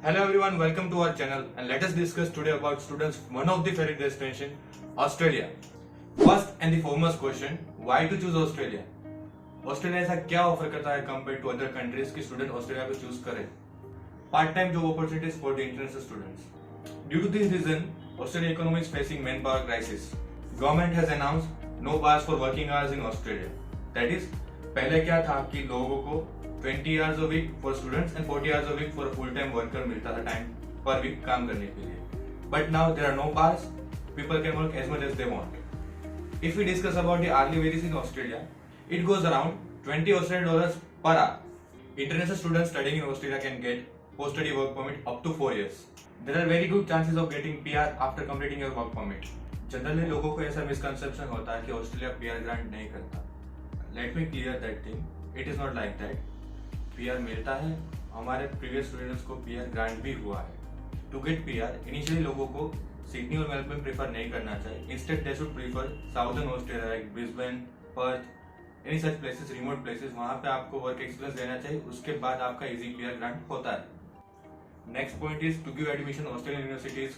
Hello everyone, welcome to our channel and let us discuss today about students one of the favorite destination, Australia. First and the foremost question, why to choose Australia? Australia ऐसा क्या offer करता है compare to other countries कि student Australia को choose करें? Part time job opportunities for the international students. Due to this reason, Australia economy is facing man power crisis. Government has announced no bars for working hours in Australia. That is, पहले क्या था कि लोगों को 20 hours a week for students and 40 hours a week for a full-time worker मिलता था time पर week काम करने के लिए. But now there are no bars. People can work as much as they want. If we discuss about the hourly wages in Australia, it goes around $20 Australian per hour. International students studying in Australia can get post-study work permit up to 4 years. There are very good chances of getting PR after completing your work permit. Generally लोगों को ऐसा misconception होता है कि Australia PR grant नहीं करता. Let me clear that thing. It is not like that. PR मिलता है, हमारे प्रीवियस स्टूडेंट्स को PR ग्रांट भी हुआ है. टू गेट PR इनिशियली लोगों को सिडनी और मेलबर्न प्रेफर नहीं करना चाहिए. Instead they should prefer southern Australia like Brisbane, Perth, any such places, remote places. वहां पे आपको वर्क एक्सपीरियंस देना चाहिए, उसके बाद आपका इजी PR ग्रांट होता है. Next point is to give admission Australian universities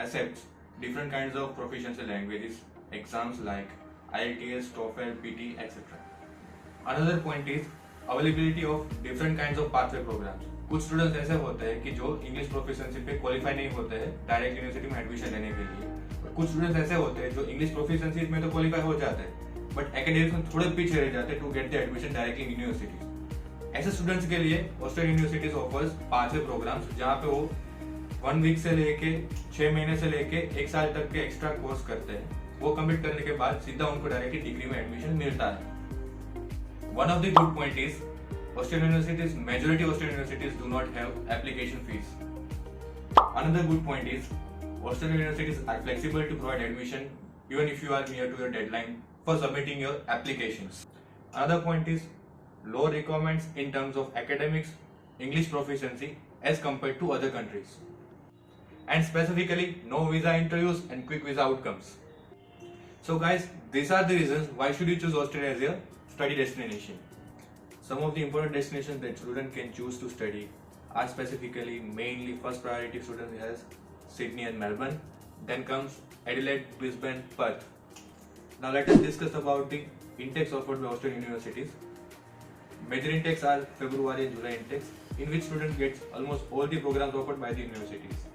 accepts different kinds of proficiency languages exams like IELTS, TOEFL, PT, etc. Another point is availability of different kinds of pathway programs. कुछ students ऐसे होते हैं कि जो English proficiency पे qualify नहीं होते हैं डायरेक्ट यूनिवर्सिटी में एडमिशन लेने के लिए. और कुछ स्टूडेंट्स ऐसे होते हैं जो इंग्लिश प्रोफिशिएंसी में तो क्वालिफाई हो जाते हैं बट एकेडमिक्स में थोड़े पीछे रह जाते हैं to get the admission directly in universities. ऐसे स्टूडेंट्स के लिए Australian universities offers pathway programs जहाँ पे वो 1 वीक से लेके 6 महीने से लेके 1 साल तक के एक्स्ट्रा कोर्स करते हैं. वो कंप्लीट करने के बाद सीधा उनको डायरेक्टली डिग्री में एडमिशन मिलता है. One of the good point is Australian universities, majority Australian universities do not have application fees. Another good point is Australian universities are flexible to provide admission even if you are near to your deadline for submitting your applications. Another point is low requirements in terms of academics, English proficiency as compared to other countries. And specifically no visa interviews and quick visa outcomes. So guys, these are the reasons why should you choose Australia as your study destination. Some of the important destinations that student can choose to study are specifically mainly first priority students has Sydney and Melbourne. Then comes Adelaide, Brisbane, Perth. Now let us discuss about the intakes offered by Australian universities. Major intakes are February and July intakes, in which student gets almost all the programs offered by the universities.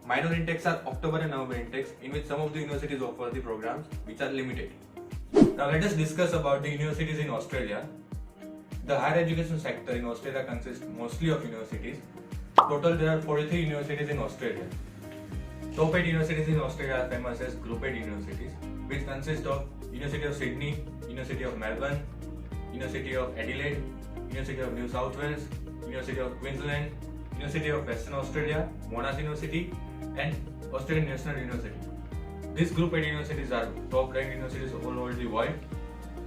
Minor intakes are October and November intakes, in which some of the universities offer the programs which are limited. Now let us discuss about the universities in Australia. The higher education sector in Australia consists mostly of universities. Total there are 43 universities in Australia. Top 8 universities in Australia are famous as Group 8 universities, which consist of University of Sydney, University of Melbourne, University of Adelaide, University of New South Wales, University of Queensland, University of Western Australia, Monash University and Australian National University. These Group 8 universities are top ranked universities all over the world.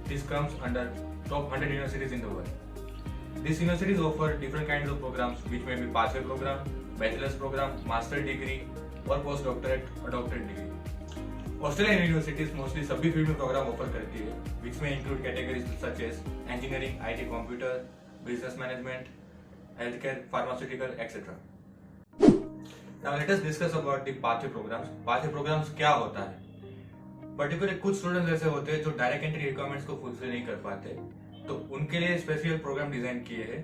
This comes under top 100 universities in the world. These universities offer different kinds of programs which may be pathway program, bachelor's program, master degree और postdoctorate or doctorate degree. Australian universities mostly सभी field में programme offer करती है which may include categories such as engineering, IT, computer, business management, healthcare, pharmaceutical, etc. Now let us discuss about the pathway programs. Pathway programs क्या होता है? Particular कुछ students ऐसे होते हैं जो डायरेक्ट एंट्री रिक्वायरमेंट्स को फुलफिल नहीं कर पाते, तो उनके लिए स्पेशल प्रोग्राम डिजाइन किए हैं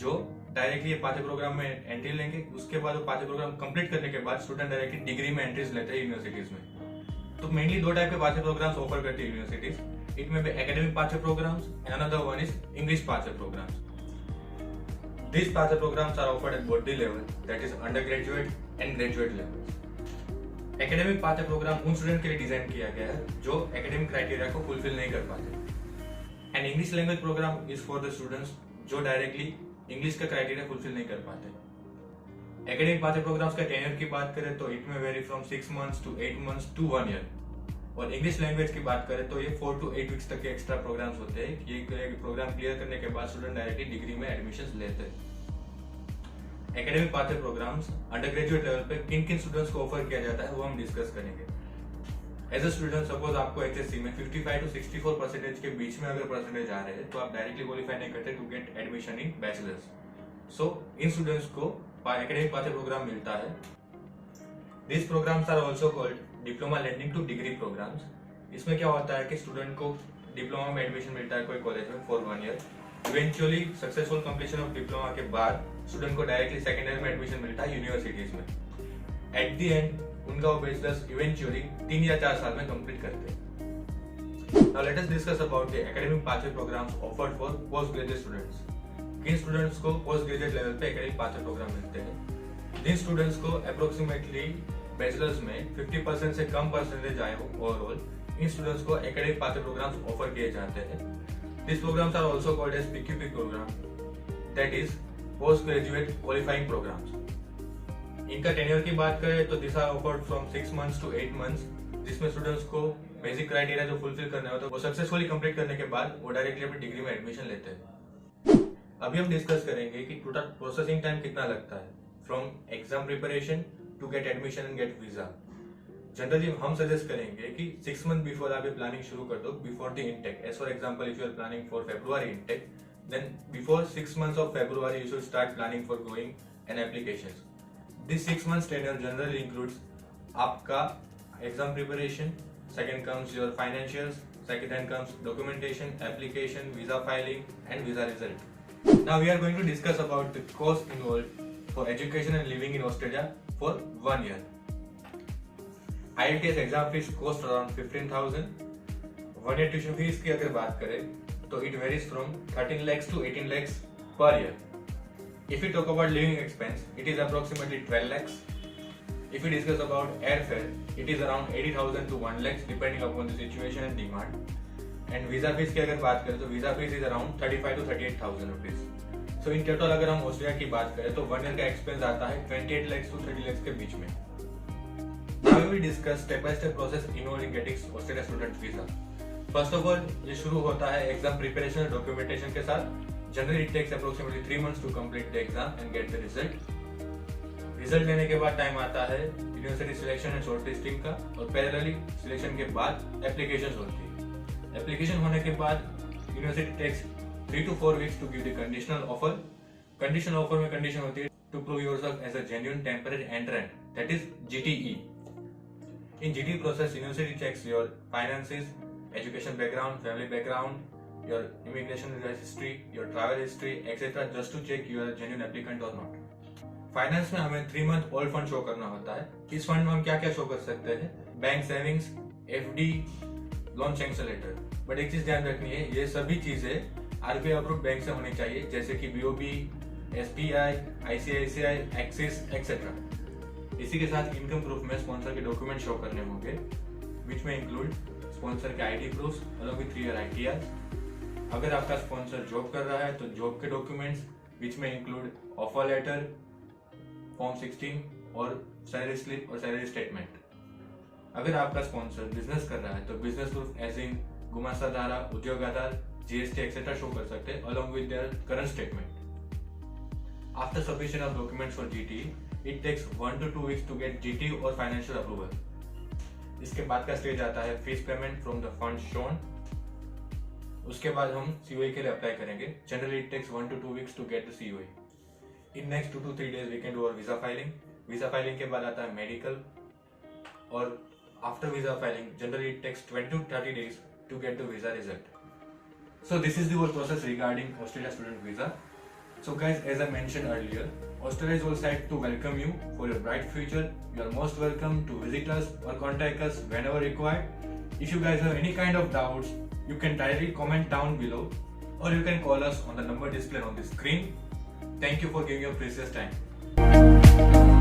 जो डायरेक्टली पाथवे प्रोग्राम में एंट्री लेंगे. उसके बाद वो पाथवे प्रोग्राम कंप्लीट करने के बाद स्टूडेंट डायरेक्टली डिग्री में एंट्रीज लेते हैं यूनिवर्सिटीज में. तो मेनली 2 टाइप के पाथवे प्रोग्राम्स ऑफर करती है universities. It may be academic pathway programs and another one is English pathway programs. These pathway programs are offered at both the level, that is undergraduate and graduate levels. Academic pathway program उन student के लिए design किया गया है जो academic criteria को fulfil नहीं कर पाते. And English language program is for the students जो डायरेक्टली इंग्लिश का क्राइटेरिया फुलफिल नहीं कर पाते. एकेडमिक पाथवे प्रोग्राम्स का टेन्योर की बात करें तो इट में very from 6 months to 8 months to 1 year. और इंग्लिश लैंग्वेज की बात करें तो ये 4 to 8 वीक्स तक के एक्स्ट्रा प्रोग्राम्स होते हैं. ये प्रोग्राम क्लियर करने के बाद स्टूडेंट डायरेक्टली डिग्री में एडमिशन लेते हैं. Academic pathway programs under graduate level पे किन किन स्टूडेंट्स को ऑफर किया जाता है वो हम डिस्कस करेंगे. एज अ स्टूडेंट सपोज आपको एचएससी में 55 to 64% के बीच में अगर परसेंटेज आ रहे हैं तो आप डायरेक्टली क्वालिफाई नहीं करते to get admission in bachelors. So इन स्टूडेंट्स को एकेडमिक पाथवे प्रोग्राम मिलता है। These programs are also called diploma leading to degree programs. इसमें क्या होता है कि स्टूडेंट को डिप्लोमा में एडमिशन मिलता है कोई कॉलेज में for 1 year. Eventually successful completion of diploma के बाद स्टूडेंट को डायरेक्टली सेकेंड ईयर में एडमिशन मिलता है यूनिवर्सिटीज में। एट द एंड उनका वो बैचलर्स इवेंचुअली 3 या 4 साल में कंप्लीट करते हैं। Now let us discuss about the academic pathway programs offered for postgraduate students. किन स्टूडेंट्स को पोस्ट ग्रेजुएट लेवल पे एकेडमिक पाथवे प्रोग्राम मिलते हैं? जिन स्टूडेंट्स को अप्रोक्सीमेटली बैचलर्स में 50% से कम परसेंटेज आए हो ओवरऑल, इन स्टूडेंट्स को एकेडमिक पाथवे प्रोग्राम्स ऑफर किए जाते हैं। This programs are also called as PQP program, that is post graduate qualifying programs. इनका टेन्योर की बात करें तो this are offered from 6 months to 8 months, जिसमें स्टूडेंट्स को बेसिक क्राइटेरिया जो फुलफिल करना होता है वो सक्सेसफुली कंप्लीट करने के बाद वो डायरेक्टली अपनी डिग्री में एडमिशन लेते हैं। अभी हम डिस्कस करेंगे कि टोटल प्रोसेसिंग टाइम कितना लगता है from exam preparation to get admission and get visa. Generally हम सजेस्ट करेंगे कि 6 months बिफोर आप ये प्लानिंग शुरू कर दो before the intake. As for example, if you are planning for February intake, then before 6 months of February you should start planning for going an applications. This 6 months tenure generally includes आपका exam preparation, second comes your financials, second comes documentation, application, visa filing and visa result. Now we are going to discuss about the cost involved for education and living in Australia for 1 year. IELTS exam fees cost around 15,000. 1 year tuition fees की अगर बात करें तो it varies from 13 lakhs to 18 lakhs per year. If we talk about living expense, it is approximately 12 lakhs. If we discuss about airfare, it is around 80,000 to 1 lakhs depending upon the situation and demand. And visa fees की अगर बात करें तो visa fees is around 35 to 38,000 rupees. So in total अगर हम Australia की बात करें तो 1 year का एक्सपेंस आता है 28 lakhs to 30 lakhs के बीच में। Now we will discuss step by step process involved in getting Australia student visa. First of all, ये शुरू होता है एग्जाम प्रिपरेशन और डॉक्यूमेंटेशन के साथ। Generally it takes approximately 3 months to complete the exam and get the result. Result लेने के बाद टाइम आता है यूनिवर्सिटी सिलेक्शन एंड शॉर्टलिस्टिंग का, और पैरेलली सिलेक्शन के बाद एप्लीकेशन होती है। एप्लीकेशन होने के बाद university takes 3 to 4 weeks to give the conditional offer. Conditional offer में कंडीशन होती है to prove yourself as a genuine temporary entrant, that is GTE। In GTE process university checks your finances, education background, family background, your immigration history, your travel history etcetera, just to check you are genuine applicant और not. Finance में हमें 3 month old fund show करना होता है। इस fund में हम क्या क्या शो कर सकते हैं? Bank savings, FD, loan sanction letter. But एक चीज ध्यान रखनी है, ये सभी चीजें RBI अप्रूव्ड बैंक से होनी चाहिए, जैसे कि BOB, SBI, ICICI, axis etcetera. इसी के साथ इनकम प्रूफ में स्पॉन्सर के डॉक्यूमेंट शो करने होंगे, विच में इंक्लूड स्पॉन्सर के ID proof along with 3 year ITR। अगर आपका स्पॉन्सर जॉब कर रहा है तो जॉब के डॉक्यूमेंट्स, विच में इंक्लूड ऑफर लेटर, फॉर्म 16 और सैलरी स्लिप और सैलरी स्टेटमेंट। अगर आपका स्पॉन्सर बिजनेस कर रहा है तो बिजनेस प्रूफ एज इन गुमास्ताधारा, Udyog Aadhaar, GST etcetera show कर सकते हैं along with their current statement. After submission of documents for GTE, it takes 1 to 2 weeks to get GTE और फाइनेंशियल अप्रूवल। इसके बाद का स्टेज आता है fees payment from the fund shown. उसके बाद हम COE के लिए अप्लाई करेंगे। Generally it takes 1 to 2 weeks to get the COE। In next 2 to 3 days we can do our visa filing. Visa filing के बाद आता है मेडिकल, और after visa filing generally it takes 20 to 30 days to get the visa result. So this is the whole process regarding Australia student visa. So guys, as I mentioned earlier, Australia is all set to welcome you for your bright future. You are most welcome to visit us or contact us whenever required. If you guys have any kind of doubts, you can directly comment down below, or you can call us on the number displayed on the screen. Thank you for giving your precious time.